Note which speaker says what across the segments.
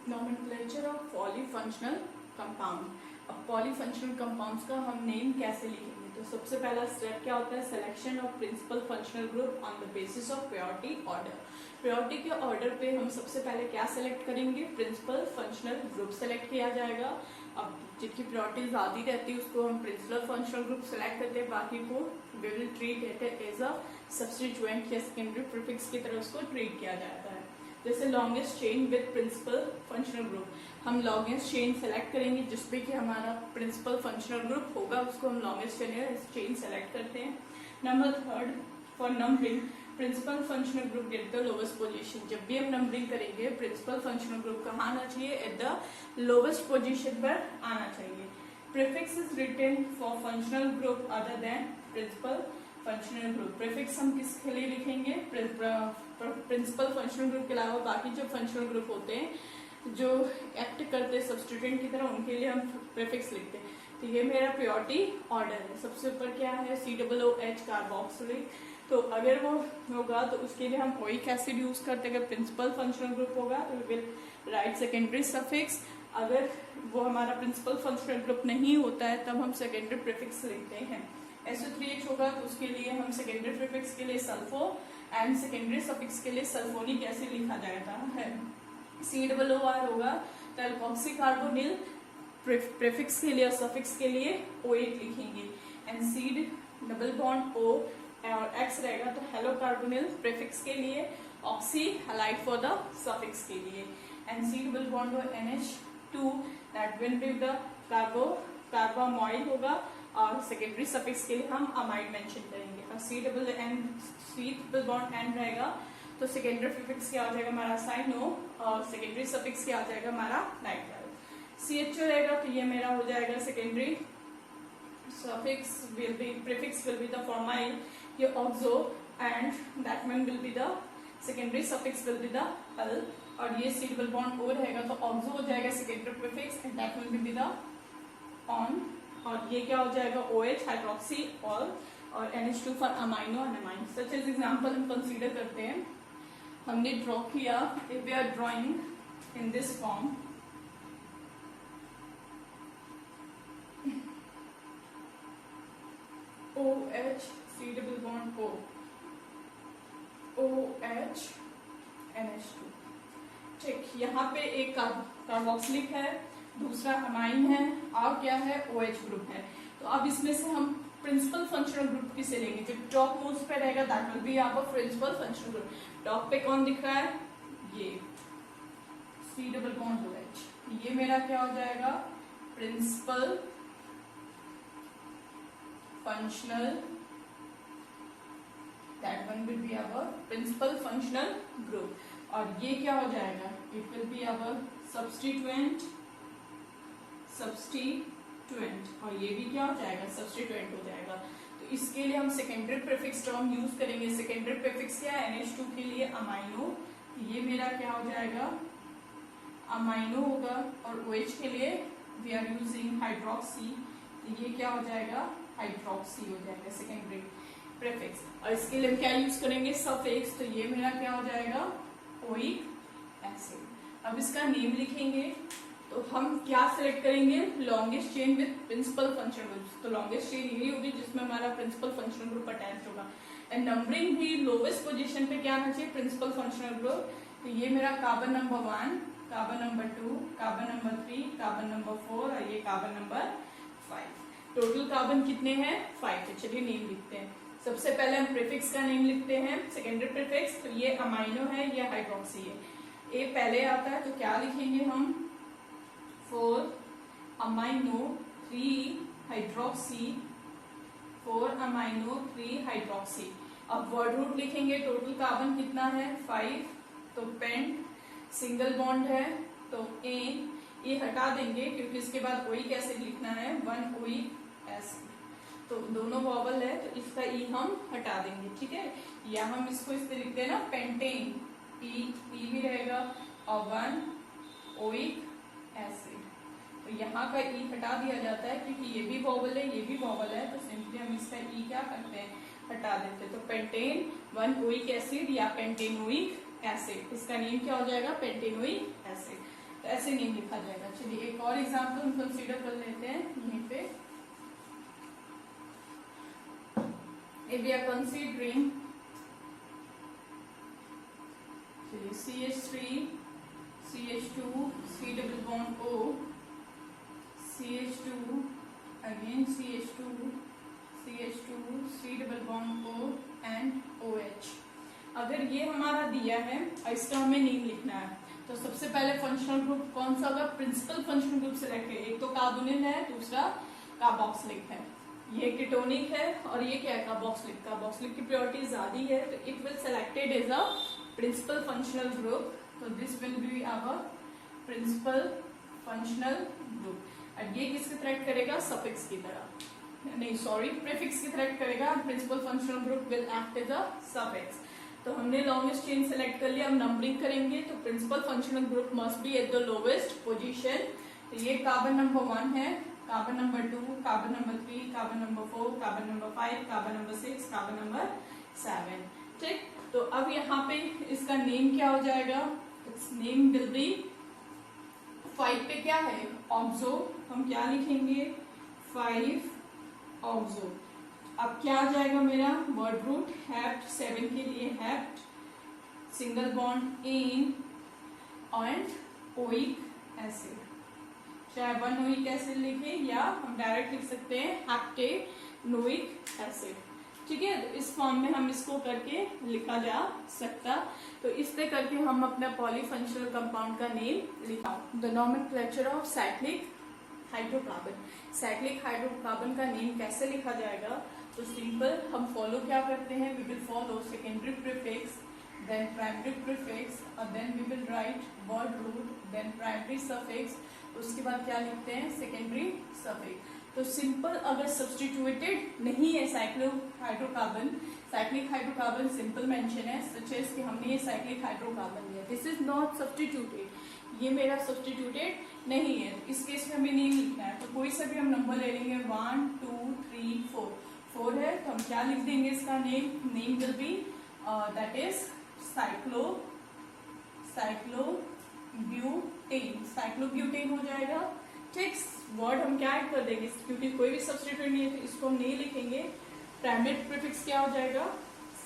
Speaker 1: Nomenclature of polyfunctional compound. अब polyfunctional compounds का हम नेम कैसे लिखेंगे? तो सबसे पहला स्टेप क्या होता है? Selection of principal functional group on the basis of priority order. Priority के ऑर्डर पे हम सबसे पहले क्या सेलेक्ट करेंगे? प्रिंसिपल फंक्शनल ग्रुप सेलेक्ट किया जाएगा। अब जिनकी प्रायोरिटी ज्यादा रहती है उसको हम प्रिंसिपल फंक्शनल ग्रुप सेलेक्ट करते हैं, बाकी को we will treat it as a substituent या सेकेंडरी प्रीफिक्स की तरह उसको ट्रीट किया जाता है। जैसे longest chain with principal functional group, हम लॉन्गेस्ट चेन सेलेक्ट करेंगे जिसपे कि हमारा प्रिंसिपल फंक्शनल ग्रुप होगा, उसको हम लॉन्गेस्ट चेन सेलेक्ट करते हैं। Number third, for numbering principal functional group get the lowest position. जब भी हम नंबरिंग करेंगे प्रिंसिपल फंक्शनल ग्रुप कहाँ आना चाहिए? एट द लोवेस्ट पोजीशन पर आना चाहिए। Prefix is written for functional group other than principal functional group. Prefix हम किसके लिए लिखेंगे? प्रिंसिपल फंक्शनल ग्रुप के अलावा बाकी जो फंक्शनल ग्रुप होते हैं जो एक्ट करते हैं सब्स्टिट्यूएंट की तरह, उनके लिए हम प्रीफिक्स लिखते हैं। तो ये मेरा प्रायोरिटी ऑर्डर है। सबसे ऊपर क्या है? COOH carboxylic. तो अगर वो होगा तो उसके लिए हम ओइक एसिड यूज करते हैं। अगर प्रिंसिपल फंक्शनल ग्रुप होगा तो we will write secondary suffix. अगर वो हमारा प्रिंसिपल फंक्शनल ग्रुप नहीं होता है तब हम सेकेंडरी प्रीफिक्स लिखते हैं। SO3H होगा तो उसके लिए हम सेकेंडरी प्रीफिक्स के लिए सल्फो एंड सेकेंडरी सफिक्स के लिए सल्फोनिक एसिड लिखा जाता है। COOR होगा तो एल्कोक्सी कार्बोनिल प्रीफिक्स के लिए और सफिक्स के लिए OH लिखेंगे। And C double bond O और X रहेगा तो हेलो कार्बोनिल प्रीफिक्स के लिए, oxy halide for the suffix के लिए। And C double bond O NH2 that will be the carbamoyl होगा और सेकेंडरी सफिक्स के लिए हम अमाइड मेंशन करेंगे। और C डबल बॉन्ड N रहेगा तो सेकेंडरी प्रीफिक्स क्या हो जाएगा हमारा? साइनो और सेकेंडरी सफिक्स क्या हो जाएगा हमारा? नाइट्राइल। CHO रहेगा तो ये मेरा हो जाएगा secondary suffix will be prefix will be the formyl, your oxo and that one will be the secondary suffix will be the al। और ये C double bond O रहेगा तो oxo हो जाएगा secondary prefix and that will be the on। और ये क्या हो जाएगा? OH hydroxy all और NH2 for amino and amine। such as example हम consider करते हैं, हमने ड्रॉ किया, if we are drawing in this form OH C double bond O OH NH2। ठीक, यहाँ पे एक कार्बोक्सिलिक है, दूसरा अमाइन है और क्या है? OH ग्रुप है। तो अब इसमें से हम प्रिंसिपल फंक्शनल ग्रुप किसे लेंगे? जो टॉप मोस्ट पे रहेगा that will be our principal functional group. Top पे कौन दिख रहा है? ये C डबल बॉन्ड OH। ये मेरा क्या हो जाएगा? Principal functional, that one will be our principal functional group। और ये क्या हो जाएगा? it will be our substituent और ये भी क्या हो जाएगा? substituent हो जाएगा। तो इसके लिए हम सेकेंडरी प्रीफिक्स टर्म यूज करेंगे। सेकेंडरी प्रीफिक्स क्या है? NH2 के लिए अमाइनो, ये मेरा क्या हो जाएगा? अमाइनो होगा। और OH के लिए वी आर यूजिंग हाइड्रोक्सी, तो ये क्या हो जाएगा? हाइड्रोक्सी हो जाएगा सेकेंडरी प्रीफिक्स। और इसके लिए हम क्या यूज करेंगे? सफिक्स। तो ये मेरा क्या हो जाएगा? Oic acid. अब इसका नेम लिखेंगे तो हम क्या सिलेक्ट करेंगे? Longest chain with principal functional group. तो लॉन्गेस्ट चेन यही होगी जिसमें हमारा प्रिंसिपल फंक्शनल ग्रुप अटैच होगा। एंड नंबरिंग भी लोवेस्ट पोजीशन पे क्या आना चाहिए? Principal functional group. तो ये मेरा carbon number 1, carbon number 2, carbon number 3, carbon number 4 और ये कार्बन नंबर 5। टोटल कार्बन कितने हैं? 5। तो चलिए नेम लिखते हैं। सबसे पहले हम प्रीफिक्स का नेम लिखते हैं, सेकेंडरी प्रीफिक्स। तो ये अमाइनो है, ये हाइड्रोक्सी है। ए पहले आता है तो क्या लिखेंगे हम? 4 अमाइनो 3 हाइड्रोक्सी, 4 अमाइनो 3 हाइड्रोक्सी। अब वर्ड रूट लिखेंगे, टोटल कार्बन कितना है? 5। तो पेंट सिंगल बॉन्ड है तो ए, ये हटा देंगे क्योंकि इसके बाद ओइक एसिड लिखना है, 1 ओइक एसिड। तो दोनों वॉवल है तो इसका ई हम हटा देंगे, ठीक है। या हम इसको इस तरह लिखते हैं ना, पेंटेन, पी भी रहेगा और 1 ओइक एसिड। तो यहाँ का ई हटा दिया जाता है क्योंकि ये भी वॉवल है, ये भी वॉवल है, तो सिंपली हम इसका ई क्या करते हैं? हटा देते हैं। तो पेंटेन 1 ओइक एसिड या पेंटेनोइक एसिड, इसका नेम क्या हो जाएगा? Pentanoic acid. तो ऐसे नेम लिखा जाएगा। चलिए एक और एग्जाम्पल हम कंसीडर कर लेते हैं यहीं पे। If we are considering CH3, CH2, C double bond O, CH2, again CH2, CH2, C double bond O and OH। अगर ये हमारा दिया है और इसका हमें नेम लिखना है, तो सबसे पहले फंक्शनल ग्रुप कौन सा होगा? प्रिंसिपल फंक्शनल ग्रुप सेलेक्ट है। एक तो कार्बोनिल है, दूसरा कार्बोक्सिलिक है, ये कीटोनिक है और ये क्या है? कार्बोक्सिलिक। कार्बोक्सिलिक की प्योरिटी ज्यादा है, तो it will selected as a principal functional group. तो this will be our principal functional group. और ये किसकी तरह करेगा? सफिक्स की तरह, नहीं सॉरी, प्रीफिक्स की तरह करेगा। Principal functional group will act as a suffix. तो हमने लॉन्गेस्ट चेन सेलेक्ट कर लिया, अब नंबरिंग करेंगे। तो principal functional group must be at the lowest position. तो ये कार्बन नंबर 1 है, carbon number 2, carbon number 3, carbon number 4, carbon number 5, carbon number 6, carbon number 7। ठीक, तो अब यहाँ पे इसका नेम क्या हो जाएगा? इट्स नेम विल बी 5 पे क्या है? ऑक्सो। हम क्या लिखेंगे? 5 ऑक्सो। अब क्या आ जाएगा मेरा? वर्ड रूट हेप्ट, 7 के लिए hept, single bond in and oic acid. चाहे 1 ओइक एसिड लिखे या हम डायरेक्ट लिख सकते हैं हेप्टेनोइक एसिड। ठीक है, तो इस फॉर्म में हम इसको करके लिखा जा सकता। तो इस पे करके हम अपना पॉलीफंक्शनल कंपाउंड का नेम लिखा। The nomenclature of cyclic hydrocarbon. Cyclic hydrocarbon का नेम कैसे लिखा जाएगा? तो सिंपल, हम फॉलो क्या करते हैं? We will follow secondary prefix, then primary prefix और then we will write word root, then primary suffix, उसके बाद क्या लिखते हैं? Secondary suffix. तो सिंपल, अगर सब्सटीट्यूटेड नहीं है साइक्लिक हाइड्रोकार्बन सिंपल मेंशन है, सच एज कि हमने ये साइक्लिक हाइड्रोकार्बन लिया, दिस इज नॉट सब्सटीट्यूटेड, ये मेरा सब्सटीट्यूटेड नहीं है। इस केस में हमें नहीं लिखना है, तो कोई सा भी हम नंबर ले लेंगे, 1 2 3 4। 4 है तो हम क्या लिख देंगे? इसका name will be that is cyclobutane हो जाएगा। ठीक, वर्ड हम क्या ऐड कर देंगे, क्योंकि कोई भी सब्स्टिट्यूट नहीं है तो इसको हम नहीं लिखेंगे। प्राइमरी प्रीफिक्स क्या हो जाएगा?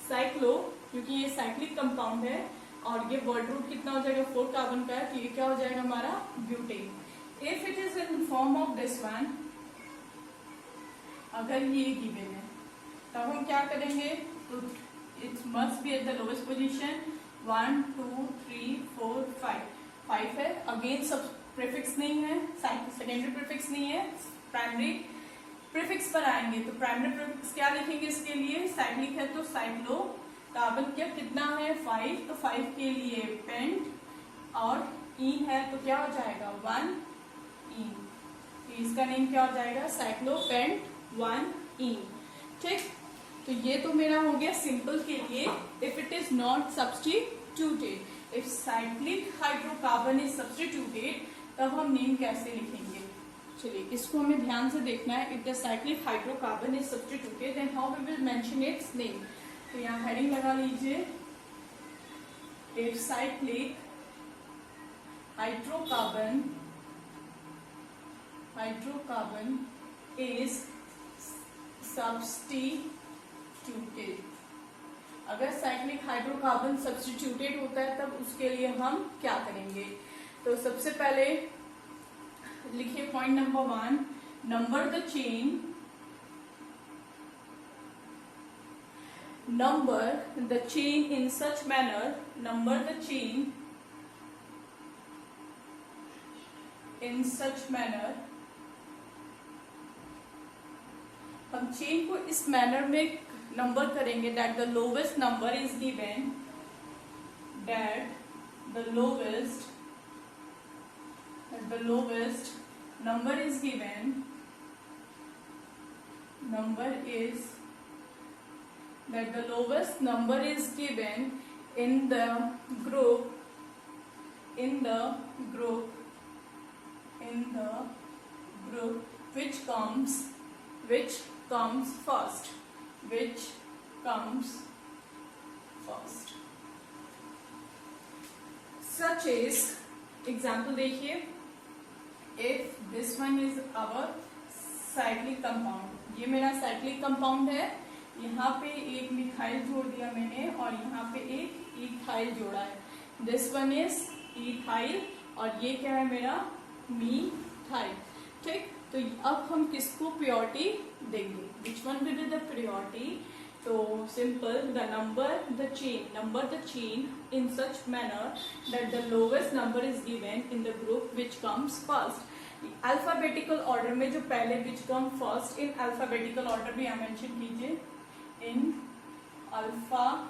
Speaker 1: साइक्लो, क्योंकि ये साइक्लिक कंपाउंड है और ये वर्ड रूट कितना हो जाएगा? 4 कार्बन का है, तो ये क्या हो जाएगा हमारा? Butane. If it is in form of this one, अगर ये गिवन है तब हम क्या करेंगे? तो it must be at the lowest position. 1 2 3 4 5 है। अगेन सब प्रीफिक्स नहीं है, सेकेंडरी प्रीफिक्स नहीं है, प्राइमरी प्रीफिक्स पर आएंगे। तो प्राइमरी प्रीफिक्स क्या लिखेंगे इसके लिए? साइक्लिक है तो साइक्लो, कार्बन क्या कितना है? 5, तो 5 के लिए पेंट, और इन है तो क्या हो जाएगा? 1 इन। तो इसका नेम क्या हो जाएगा? साइक्लोपेंट 1 इन। ठीक, तो ये तो मेरा हो गया सिंपल के लिए। If it is not substituted, if cyclic hydrocarbon is substituted, तब हम नेम कैसे लिखेंगे? चलिए इसको हमें ध्यान से देखना है। If the cyclic hydrocarbon is substituted then how we will mention its name. तो यहाँ हेडिंग लगा लीजिए, if cyclic hydrocarbon is substituted. अगर साइक्लिक हाइड्रोकार्बन सब्स्टिट्यूटेड होता है तब उसके लिए हम क्या करेंगे? तो सबसे पहले लिखिए point number 1, number the chain, in such manner, number the chain in such manner, हम चेन को इस मैनर में नंबर करेंगे that the lowest number is given, that the lowest number is given, that the lowest number is given in the group which comes first. Such as example देखिए, if this one is our cyclic compound, ये मेरा cyclic compound है, यहाँ पे एक methyl जोड़ दिया मैंने और यहाँ पे एक इथाइल जोड़ा है, दिस वन इज इथाइल और ये क्या है मेरा मीथाइल। ठीक, तो अब हम किसको प्योरिटी देंगे, which one will be the priority? तो simple, the number the chain in such manner that the lowest number is given in the group which comes first. Alphabetical order में जो पहले which come first in alphabetical order भी यहाँ mention कीजिए, in alphabetical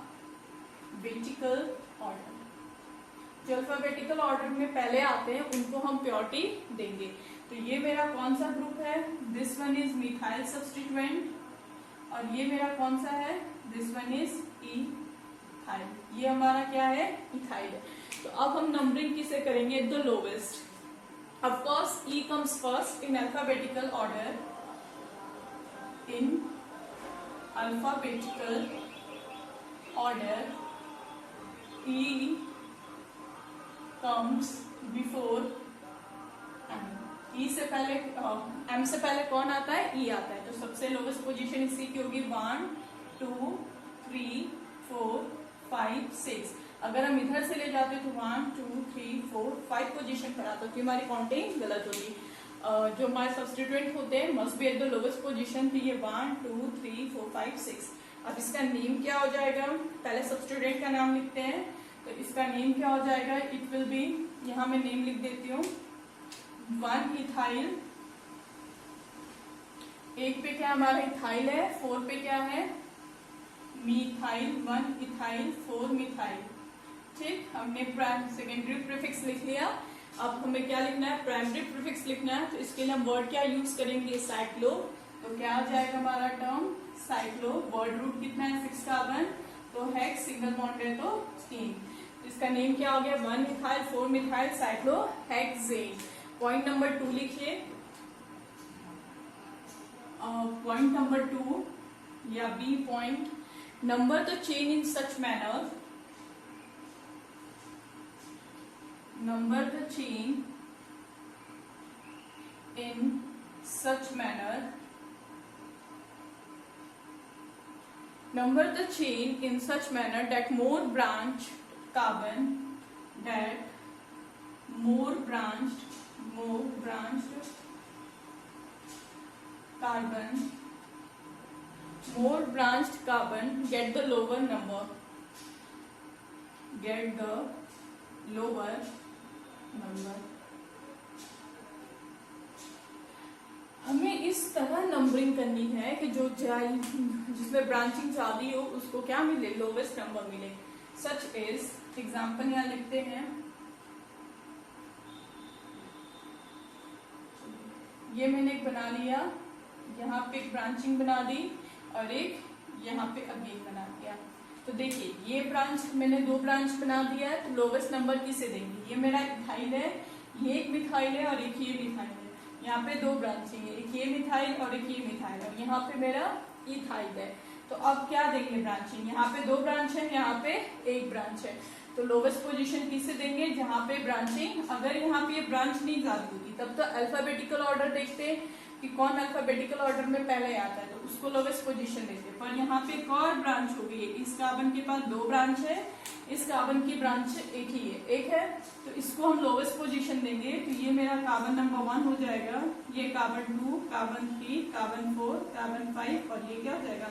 Speaker 1: order, जो alphabetical order में पहले आते हैं उनको हम प्योरिटी देंगे। तो ये मेरा कौन सा ग्रुप है, this one is methyl substituent और ये मेरा कौन सा है, दिस वन इज इथाइल, ये हमारा क्या है, इथाइल है। तो अब हम नंबरिंग किसे करेंगे, the lowest. Of course E comes first in alphabetical order, in alphabetical order E comes before M. E से पहले एम से पहले कौन आता है, ई आता है। तो सबसे लोवेस्ट पोजीशन इसी की होगी 1 2 3 4 5 6। अगर हम इधर से ले जाते तो 1 2 3 4 5 पोजीशन पर आता, तो हमारी काउंटिंग गलत होगी। जो हमारे सब्स्टिट्यूएंट होते हैं must be at the lowest position, तो ये 1 2 3 4 5 6। अब इसका नेम क्या हो जाएगा, पहले सब्स्टिट्यूएंट का नाम लिखते हैं, तो इसका नेम क्या हो जाएगा, इट विल बी, यहाँ मैं नेम लिख देती हूँ, 1 इथाइल, एक पे क्या हमारा इथाइल है, 4 पे क्या है मीथाइल, 1 इथाइल 4 मिथाइल। ठीक, हमने सेकेंडरी प्रीफिक्स लिख लिया। अब हमें क्या लिखना है, प्राइमरी प्रीफिक्स लिखना है। तो इसके लिए हम वर्ड क्या यूज करेंगे, साइक्लो। तो क्या आ जाएगा हमारा टर्म साइक्लो, वर्ड रूट कितना है 6 कार्बन, तो हेक्स सिंगल बॉन्ड है तो 3। तो इसका नेम क्या हो गया, 1 ethyl 4 methyl cyclohexane. Point number 2 लिखिए, पॉइंट नंबर 2 या B point, number the chain in such manner, number the chain in such manner, number the chain in such manner that more branched carbon, that more branched carbon get the lower number, हमें इस तरह numbering करनी है कि जो जिसमें branching ज्यादा हो उसको क्या मिले, लोवेस्ट नंबर मिले। सच इज, एग्जाम्पल यहाँ लिखते हैं, ये मैंने एक बना लिया, यहाँ पे एक ब्रांचिंग बना दी और एक यहाँ पे अभी एक बना दिया। तो देखिए ये ब्रांच मैंने 2 ब्रांच बना दिया है, तो लोवेस्ट नंबर किसे देंगे, ये मेरा इथाइल है, ये एक मिथाइल है और एक ये मिथाइल है। यहाँ पे 2 ब्रांचिंग है, एक ये मिथाइल और एक ये मिथाइल है, यहाँ पे मेरा इथाइल है। तो अब क्या देंगे ब्रांचिंग, यहाँ पे 2 ब्रांच है, यहाँ पे 1 ब्रांच है। तो लोवेस्ट पोजीशन किसे देंगे, जहाँ पे ब्रांचिंग, अगर यहाँ पे ये ब्रांच नहीं जाती होती तब तो अल्फाबेटिकल ऑर्डर देखते कि कौन अल्फाबेटिकल ऑर्डर में पहले आता है, तो उसको लोवेस्ट पोजीशन देते। पर यहाँ पे एक और ब्रांच हो गई है, इस कार्बन के पास 2 ब्रांच है, इस कार्बन की ब्रांच एक ही है, एक है, तो इसको हम लोवेस्ट पोजीशन देंगे। तो ये मेरा कार्बन नंबर 1 हो जाएगा, ये कार्बन 2, कार्बन 3, कार्बन 4, कार्बन 5 और ये क्या हो जाएगा,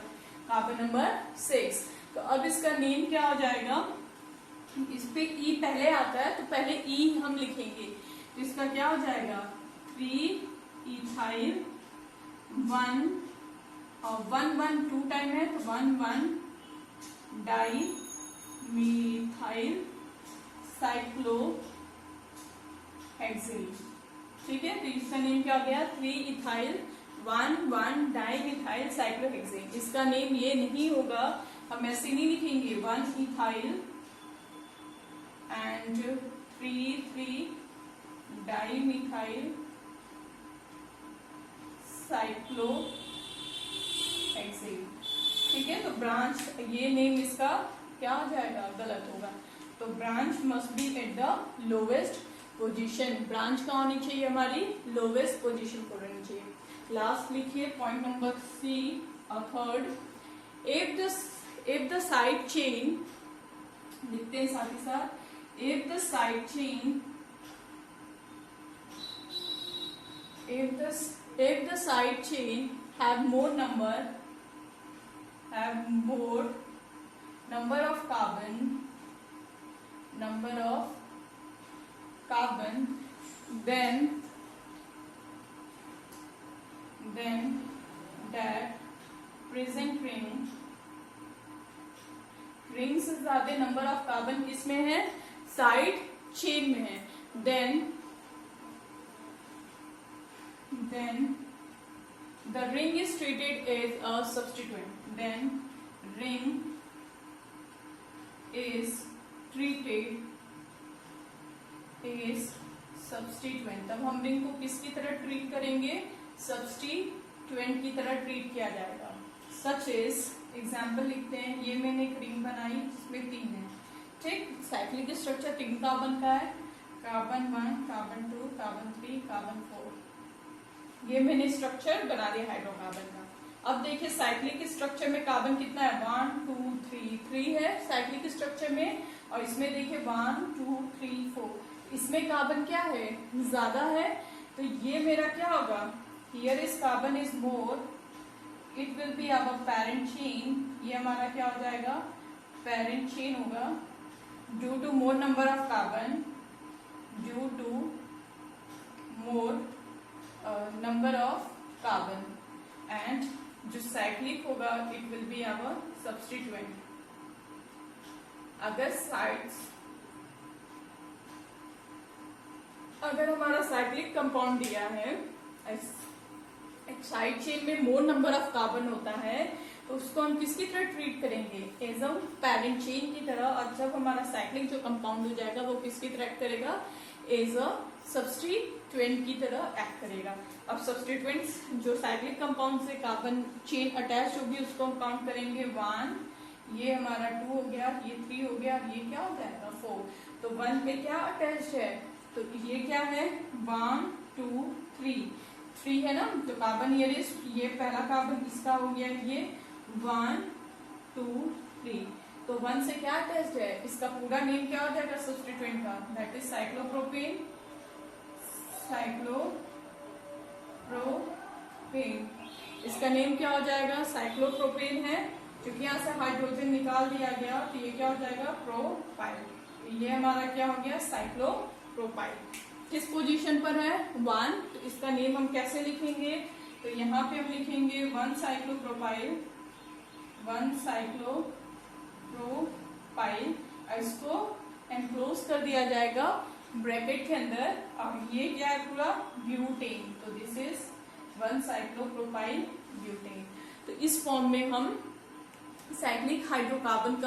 Speaker 1: कार्बन नंबर 6। तो अब इसका नेम क्या हो जाएगा, इस पे ई पहले आता है तो पहले ई हम लिखेंगे, तो इसका क्या हो जाएगा 3 इथाइल 1 और 1 1 2 टाइम है, तो 1 1 डाई मिथाइल साइक्लो हेक्सेन। ठीक है, तो इसका नेम क्या हो गया 3 ethyl 1 1 di methyl cyclo hexane. इसका नेम ये नहीं होगा, हम ऐसे नहीं लिखेंगे 1 इथाइल and 3 dimethyl cyclohexane। ठीक है, तो ब्रांच, ये नेम इसका क्या हो जाएगा, गलत होगा। तो branch must be at the lowest position, branch कहाँ होनी चाहिए हमारी, लोवेस्ट पोजीशन पर रहनी चाहिए। लास्ट लिखिए point number C, third, if the side chain, लिखते हैं साथ ही साथ, if the side chain have more number of carbon, then that present ring से ज्यादा नंबर ऑफ कार्बन किसमें है, साइड चेन में है, then the ring is treated as a substituent, then ring is treated as substituent. तब हम ring को किसकी तरह ट्रीट करेंगे, सब्स्टिट्यूएंट की तरह ट्रीट किया जाएगा। सच इज, एग्जाम्पल लिखते हैं, ये मैंने एक रिंग बनाई जिसमें 3 है, ठीक। साइक्लिक स्ट्रक्चर 3 कार्बन का है, कार्बन 1, कार्बन 2, कार्बन 3, कार्बन 4। ये मैंने स्ट्रक्चर बना दिया हाइड्रोकार्बन का। अब देखिए साइक्लिक स्ट्रक्चर में कार्बन कितना है, 1 2 3 है साइक्लिक स्ट्रक्चर में, और इसमें देखिए 1 2 3 4, इसमें कार्बन क्या है, ज्यादा है, तो ये मेरा क्या होगा, here is carbon is more, it will be our parent chain, ये हमारा क्या हो जाएगा, पेरेंट चेन होगा, due to more number of carbon, due to more number of carbon, and जो साइक्लिक होगा it will be our substituent. अगर हमारा साइक्लिक कंपाउंड दिया है, एक साइड चेन में मोर नंबर ऑफ कार्बन होता है, तो उसको हम किसकी तरह ट्रीट करेंगे, एज अ पेरेंट चेन की तरह, और जब हमारा साइक्लिक जो कंपाउंड हो जाएगा वो किसकी तरह एक्ट करेगा, एज अ सब्स्टिट्यूएंट की तरह एक्ट करेगा। अब सब्स्टिट्यूएंट्स जो साइक्लिक कंपाउंड से कार्बन चेन अटैच होगी उसको हम काउंट करेंगे 1, ये हमारा 2 हो गया, ये 3 हो गया, ये क्या हो जाएगा 4। तो 1 पे क्या अटैच है, तो ये क्या है 1 2 3 है ना, तो कार्बन ये पहला कार्बन इसका हो गया, ये 1 2 3, तो 1 से क्या अटैच्ड है, इसका पूरा नेम क्या हो जाएगा सब्स्टिट्यूएंट का, दैट इज साइक्लोप्रोपेन। इसका नेम क्या हो जाएगा, साइक्लोप्रोपेन है, क्योंकि यहाँ से हाइड्रोजन निकाल दिया गया, तो ये क्या हो जाएगा प्रोपाइल, ये हमारा क्या हो गया साइक्लोप्रोपाइल। किस पोजीशन पर है 1, तो इसका नेम हम कैसे लिखेंगे, तो यहाँ पे हम लिखेंगे 1 साइक्लोप्रोपाइल, इसको एनक्लोज कर दिया जाएगा ब्रैकेट के अंदर, और ये क्या है पूरा ब्यूटेन, तो दिस इज 1 साइक्लोप्रोपाइल ब्यूटेन। तो इस फॉर्म में हम साइक्लिक हाइड्रोकार्बन का